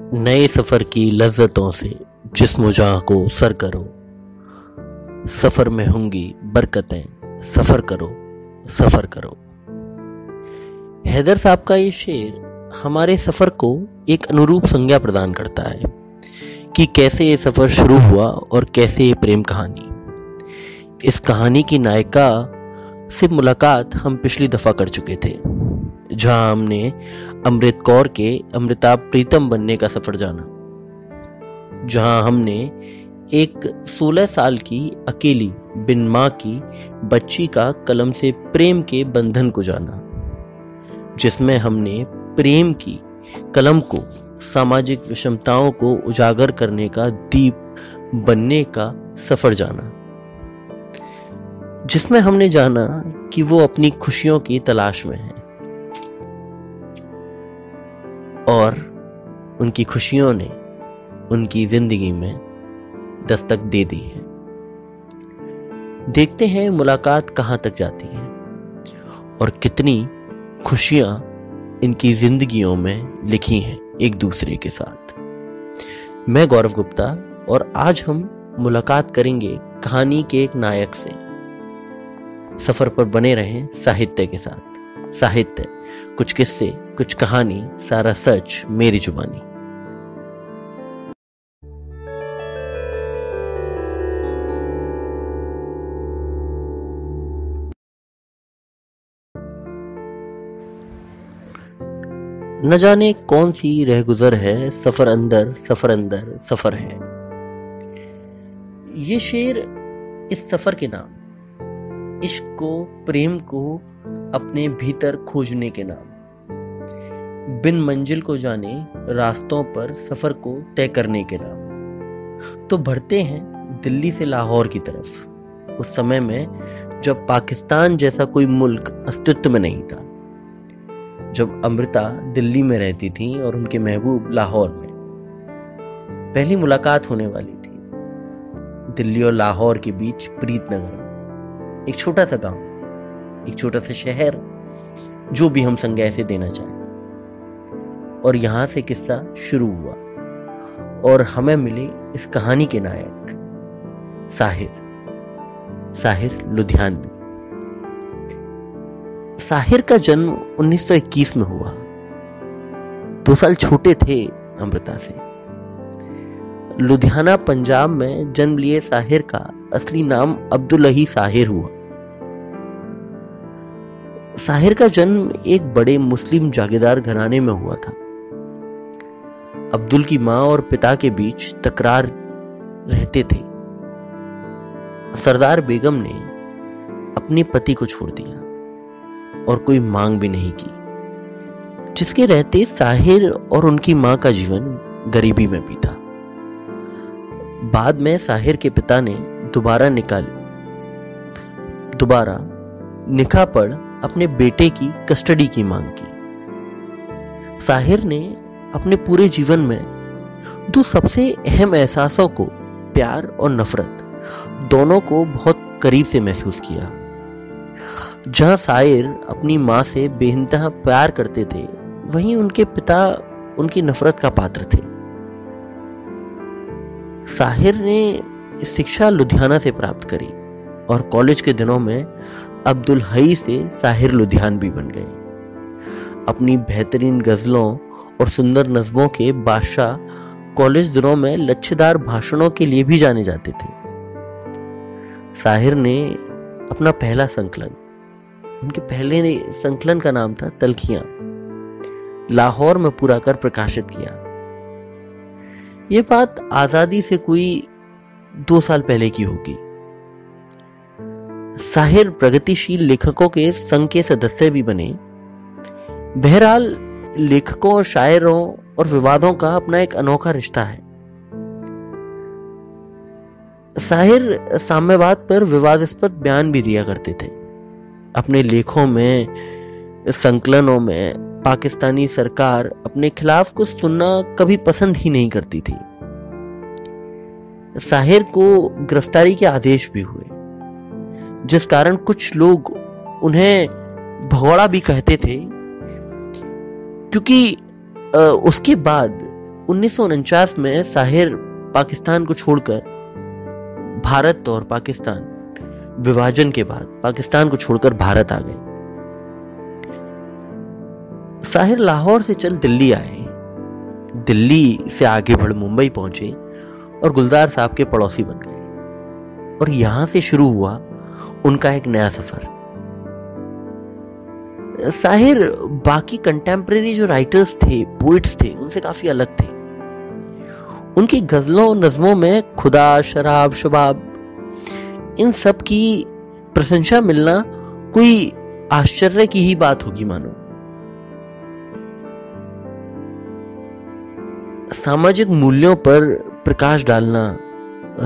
नए सफर की लज्जतों से जिस्म जाँ को सर करो। सफर में होंगी बरकतें, सफर करो सफर करो। हैदर साहब का ये शेर हमारे सफर को एक अनुरूप संज्ञा प्रदान करता है कि कैसे ये सफर शुरू हुआ और कैसे ये प्रेम कहानी। इस कहानी की नायिका से मुलाकात हम पिछली दफा कर चुके थे, जहां हमने अमृत कौर के अमृताभ प्रीतम बनने का सफर जाना, जहां हमने एक 16 साल की अकेली बिन मां की बच्ची का कलम से प्रेम के बंधन को जाना, जिसमें हमने प्रेम की कलम को सामाजिक विषमताओं को उजागर करने का दीप बनने का सफर जाना, जिसमें हमने जाना कि वो अपनी खुशियों की तलाश में है और उनकी खुशियों ने उनकी जिंदगी में दस्तक दे दी है। देखते हैं मुलाकात कहां तक जाती है और कितनी खुशियां इनकी जिंदगियों में लिखी हैं एक दूसरे के साथ। मैं गौरव गुप्ता और आज हम मुलाकात करेंगे कहानी के एक नायक से। सफर पर बने रहें साहित्य के साथ। साहित्य, कुछ किस्से, कुछ कहानी, सारा सच मेरी जुबानी। न जाने कौन सी रहगुजर है, सफर अंदर सफर है। ये शेर इस सफर के नाम, इश्क को, प्रेम को अपने भीतर खोजने के नाम, बिन मंजिल को जाने रास्तों पर सफर को तय करने के नाम, तो बढ़ते हैं दिल्ली से लाहौर की तरफ। उस समय में जब पाकिस्तान जैसा कोई मुल्क अस्तित्व में नहीं था, जब अमृता दिल्ली में रहती थी और उनके महबूब लाहौर में। पहली मुलाकात होने वाली थी दिल्ली और लाहौर के बीच प्रीतनगर, एक छोटा सा गांव, एक छोटा सा शहर, जो भी हम संज्ञा से देना चाहें। और यहां से किस्सा शुरू हुआ और हमें मिले इस कहानी के नायक साहिर लुधियानवी। साहिर का जन्म 1921 में हुआ। 2 साल छोटे थे अमृता से। लुधियाना पंजाब में जन्म लिए साहिर का असली नाम अब्दुल्लाही साहिर हुआ। साहिर का जन्म एक बड़े मुस्लिम जागीरदार घराने में हुआ था। अब्दुल की मां और पिता के बीच तकरार रहते थे। सरदार बेगम ने अपने पति को छोड़ दिया और कोई मांग भी नहीं की, जिसके रहते साहिर और उनकी मां का जीवन गरीबी में बीता। बाद में साहिर के पिता ने दोबारा निकाह पढ़ अपने बेटे की कस्टडी की मांग की। साहिर ने अपने पूरे जीवन में 2 सबसे अहम एहसासों को, प्यार और नफरत, दोनों को बहुत करीब से महसूस किया। जहां साहिर अपनी मां से बेइंतहा प्यार करते थे, वहीं उनके पिता उनकी नफरत का पात्र थे। साहिर ने शिक्षा लुधियाना से प्राप्त करी और कॉलेज के दिनों में अब्दुल हई से साहिर लुधियानवी बन गए। अपनी बेहतरीन गजलों और सुंदर नज़्मों के बादशाह कॉलेज दिनों में लच्छेदार भाषणों के लिए भी जाने जाते थे। साहिर ने अपना पहला संकलन, उनके पहले संकलन का नाम था तलखियां, लाहौर में पूरा कर प्रकाशित किया। ये बात आजादी से कोई 2 साल पहले की होगी। साहिर प्रगतिशील लेखकों के संघ के सदस्य भी बने। बहरहाल लेखकों और शायरों और विवादों का अपना एक अनोखा रिश्ता है। साहिर साम्यवाद पर विवादास्पद बयान भी दिया करते थे। अपने लेखों में, संकलनों में पाकिस्तानी सरकार अपने खिलाफ कुछ सुनना कभी पसंद ही नहीं करती थी। साहिर को गिरफ्तारी के आदेश भी हुए, जिस कारण कुछ लोग उन्हें भगोड़ा भी कहते थे, क्योंकि उसके बाद 1949 में साहिर पाकिस्तान को छोड़कर, भारत और पाकिस्तान विभाजन के बाद पाकिस्तान को छोड़कर भारत आ गए। साहिर लाहौर से चल दिल्ली आए, दिल्ली से आगे बढ़ मुंबई पहुंचे और गुलजार साहब के पड़ोसी बन गए, और यहां से शुरू हुआ उनका एक नया सफर। साहिर बाकी कंटेम्परेरी जो राइटर्स थे, पोइट्स थे, उनसे काफी अलग थे। उनकी गजलों नज्मों में खुदा, शराब, शबाब, इन सब की प्रशंसा मिलना कोई आश्चर्य की ही बात होगी मानो। सामाजिक मूल्यों पर प्रकाश डालना,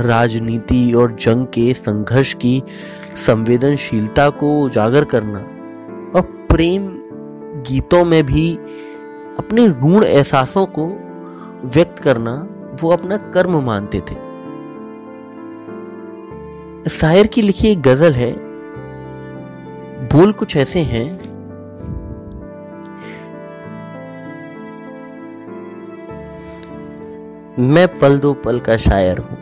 राजनीति और जंग के संघर्ष की संवेदनशीलता को उजागर करना और प्रेम गीतों में भी अपने ऋण एहसासों को व्यक्त करना वो अपना कर्म मानते थे। साहिर की लिखी एक गजल है, बोल कुछ ऐसे हैं, मैं पल दो पल का शायर हूं,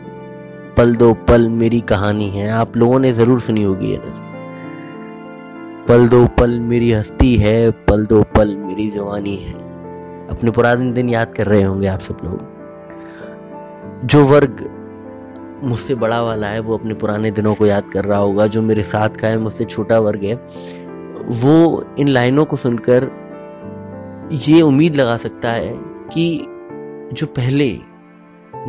पल दो पल मेरी कहानी है। आप लोगों ने जरूर सुनी होगी ये नज़्म। पल दो पल मेरी हस्ती है, पल दो पल मेरी जवानी है। अपने पुराने दिन याद कर रहे होंगे आप सब लोग। जो वर्ग मुझसे बड़ा वाला है वो अपने पुराने दिनों को याद कर रहा होगा, जो मेरे साथ का है, मुझसे छोटा वर्ग है, वो इन लाइनों को सुनकर ये उम्मीद लगा सकता है कि जो पहले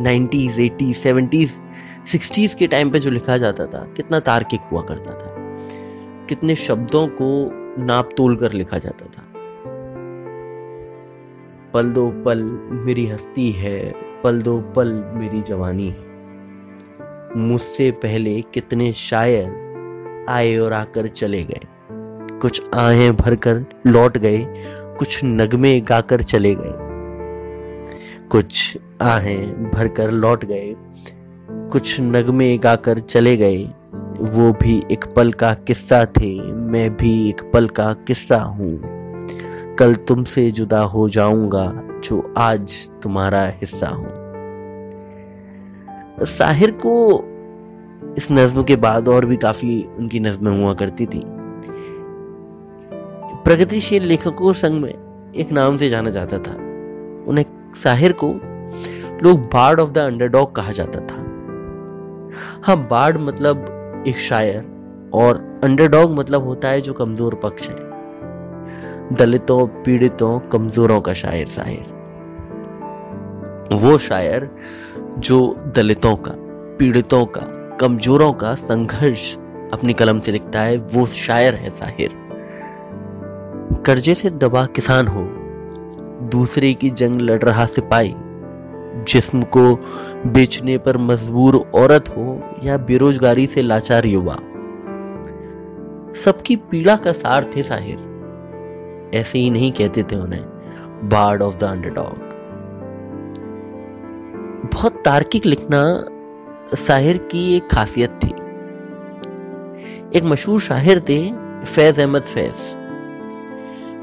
90s, 80s, 70s, 60s के टाइम पे जो लिखा जाता था कितना तार्किक हुआ करता था, कितने शब्दों को नाप तोल कर लिखा जाता था। पल दो पल मेरी हस्ती है, पल दो पल मेरी जवानी है। मुझसे पहले कितने शायर आए और आकर चले गए, कुछ आहें भरकर लौट गए, कुछ नगमे गाकर चले गए, कुछ आहें भरकर लौट गए, कुछ नगमे गाकर चले गए। वो भी एक पल का किस्सा थे, मैं भी एक पल का किस्सा हूं। कल तुमसे जुदा हो जाऊंगा, जो आज तुम्हारा हिस्सा हूं। साहिर को इस नज्म के बाद और भी काफी उनकी नज्में हुआ करती थी। प्रगतिशील लेखकों संघ में एक नाम से जाना जाता था। उन्हें, साहिर को लोग बार्ड ऑफ द अंडरडॉग कहा जाता था। हाँ, बार्ड मतलब एक शायर और अंडरडॉग मतलब होता है जो कमजोर पक्ष है। दलितों, पीड़ितों, कमजोरों का शायर साहिर। वो शायर जो दलितों का, पीड़ितों का, कमजोरों का संघर्ष अपनी कलम से लिखता है, वो शायर है साहिर। कर्जे से दबा किसान हो, दूसरे की जंग लड़ रहा सिपाही, जिस्म को बेचने पर मजबूर औरत हो या बेरोजगारी से लाचार युवा, सबकी पीड़ा का सार थे साहिर। ऐसे ही नहीं कहते थे उन्हें बार्ड ऑफ द अंडरडॉग। बहुत तार्किक लिखना साहिर की एक खासियत थी। एक मशहूर शायर थे फैज अहमद फैज।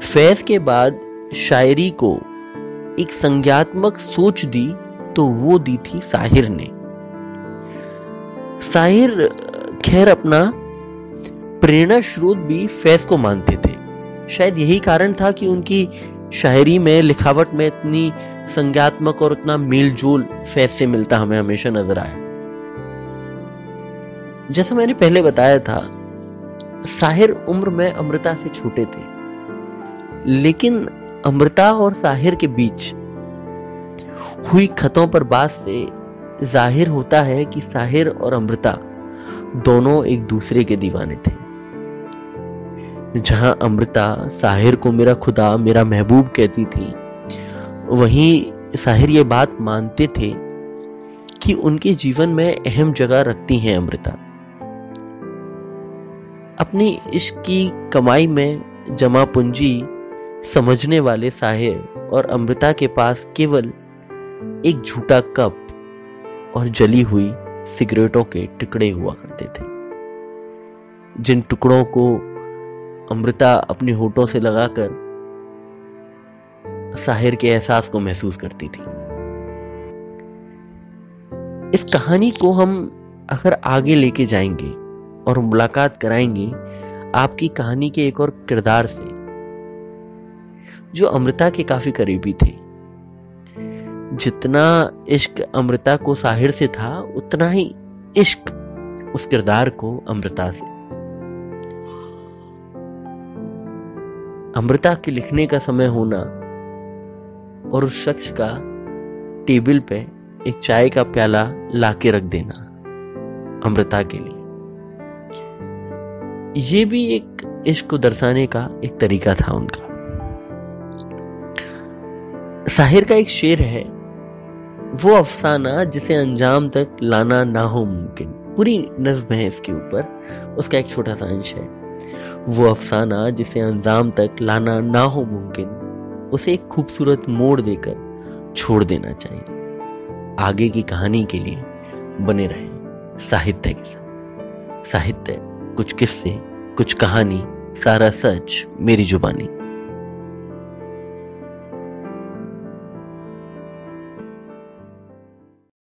फैज के बाद शायरी को एक संज्ञात्मक सोच दी तो वो दी थी साहिर ने। साहिर खैर अपना प्रेरणा स्रोत भी फैज को मानते थे। शायद यही कारण था कि उनकी शायरी में, लिखावट में इतनी संज्ञात्मक और उतना मेलजोल फैज से मिलता हमें हमेशा नजर आया। जैसा मैंने पहले बताया था, साहिर उम्र में अमृता से छोटे थे, लेकिन अमृता और साहिर के बीच हुई खतों पर बात से जाहिर होता है कि साहिर और अमृता दोनों एक दूसरे के दीवाने थे। जहां अमृता साहिर को मेरा खुदा, मेरा महबूब कहती थी, वहीं साहिर ये बात मानते थे कि उनके जीवन में अहम जगह रखती हैं अमृता। अपनी इश्क की कमाई में जमा पूंजी समझने वाले साहिर और अमृता के पास केवल एक झूठा कप और जली हुई सिगरेटों के टुकड़े हुआ करते थे, जिन टुकड़ों को अमृता अपने होठों से लगाकर साहिर के एहसास को महसूस करती थी। इस कहानी को हम अगर आगे लेके जाएंगे और मुलाकात कराएंगे आपकी कहानी के एक और किरदार से जो अमृता के काफी करीबी थे। जितना इश्क अमृता को साहिर से था उतना ही इश्क उस किरदार को अमृता से। अमृता के लिखने का समय होना और उस शख्स का टेबल पे एक चाय का प्याला लाके रख देना अमृता के लिए, ये भी एक इश्क को दर्शाने का एक तरीका था उनका। साहिर का एक शेर है, वो अफसाना जिसे अंजाम तक लाना ना हो मुमकिन। पूरी नज्म है इसके ऊपर, उसका एक छोटा सा अंश है। वो अफसाना जिसे अंजाम तक लाना ना हो मुमकिन, उसे एक खूबसूरत मोड़ देकर छोड़ देना चाहिए। आगे की कहानी के लिए बने रहे साहित्य के साथ। साहित्य, कुछ किस्से, कुछ कहानी, सारा सच मेरी जुबानी।